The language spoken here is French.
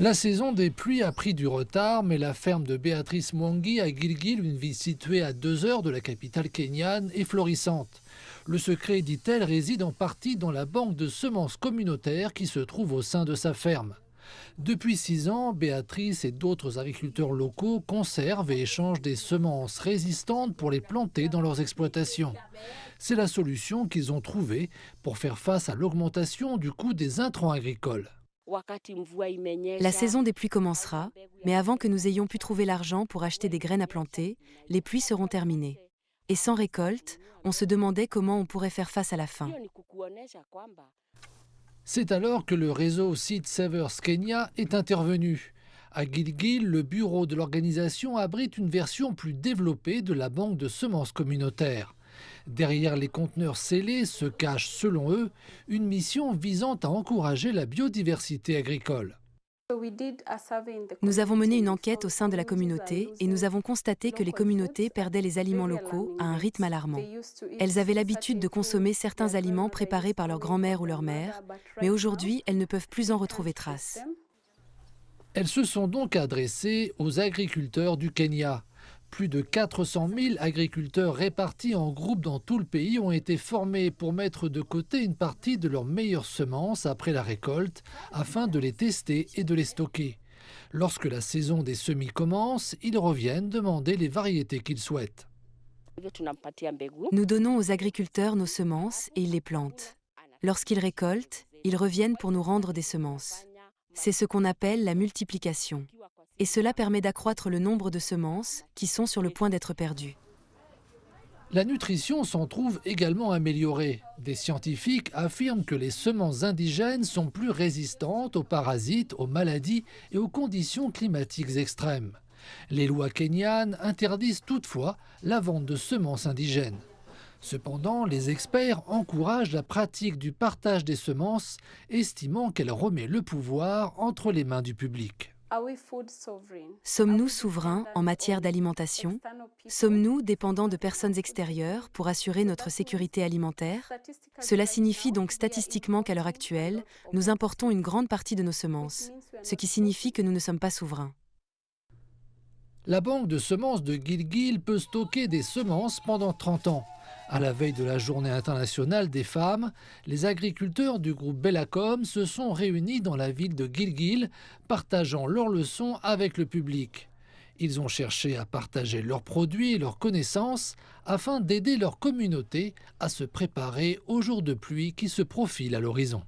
La saison des pluies a pris du retard, mais la ferme de Béatrice Mwangi à Gilgil, une ville située à 2 heures de la capitale kenyane, est florissante. Le secret, dit-elle, réside en partie dans la banque de semences communautaires qui se trouve au sein de sa ferme. Depuis 6 ans, Béatrice et d'autres agriculteurs locaux conservent et échangent des semences résistantes pour les planter dans leurs exploitations. C'est la solution qu'ils ont trouvée pour faire face à l'augmentation du coût des intrants agricoles. La saison des pluies commencera, mais avant que nous ayons pu trouver l'argent pour acheter des graines à planter, les pluies seront terminées. Et sans récolte, on se demandait comment on pourrait faire face à la faim. C'est alors que le réseau Seed Savers Kenya est intervenu. À Gilgil, le bureau de l'organisation abrite une version plus développée de la banque de semences communautaires. Derrière les conteneurs scellés se cache, selon eux, une mission visant à encourager la biodiversité agricole. Nous avons mené une enquête au sein de la communauté et nous avons constaté que les communautés perdaient les aliments locaux à un rythme alarmant. Elles avaient l'habitude de consommer certains aliments préparés par leur grand-mère ou leur mère, mais aujourd'hui, elles ne peuvent plus en retrouver trace. Elles se sont donc adressées aux agriculteurs du Kenya. Plus de 400 000 agriculteurs répartis en groupes dans tout le pays ont été formés pour mettre de côté une partie de leurs meilleures semences après la récolte, afin de les tester et de les stocker. Lorsque la saison des semis commence, ils reviennent demander les variétés qu'ils souhaitent. Nous donnons aux agriculteurs nos semences et ils les plantent. Lorsqu'ils récoltent, ils reviennent pour nous rendre des semences. C'est ce qu'on appelle la multiplication. Et cela permet d'accroître le nombre de semences qui sont sur le point d'être perdues. La nutrition s'en trouve également améliorée. Des scientifiques affirment que les semences indigènes sont plus résistantes aux parasites, aux maladies et aux conditions climatiques extrêmes. Les lois kenyanes interdisent toutefois la vente de semences indigènes. Cependant, les experts encouragent la pratique du partage des semences, estimant qu'elle remet le pouvoir entre les mains du public. Sommes-nous souverains en matière d'alimentation? Sommes-nous dépendants de personnes extérieures pour assurer notre sécurité alimentaire? Cela signifie donc statistiquement qu'à l'heure actuelle, nous importons une grande partie de nos semences, ce qui signifie que nous ne sommes pas souverains. La banque de semences de Gilgil peut stocker des semences pendant 30 ans. À la veille de la Journée internationale des femmes, les agriculteurs du groupe Bellacom se sont réunis dans la ville de Gilgil, partageant leurs leçons avec le public. Ils ont cherché à partager leurs produits et leurs connaissances afin d'aider leur communauté à se préparer aux jours de pluie qui se profilent à l'horizon.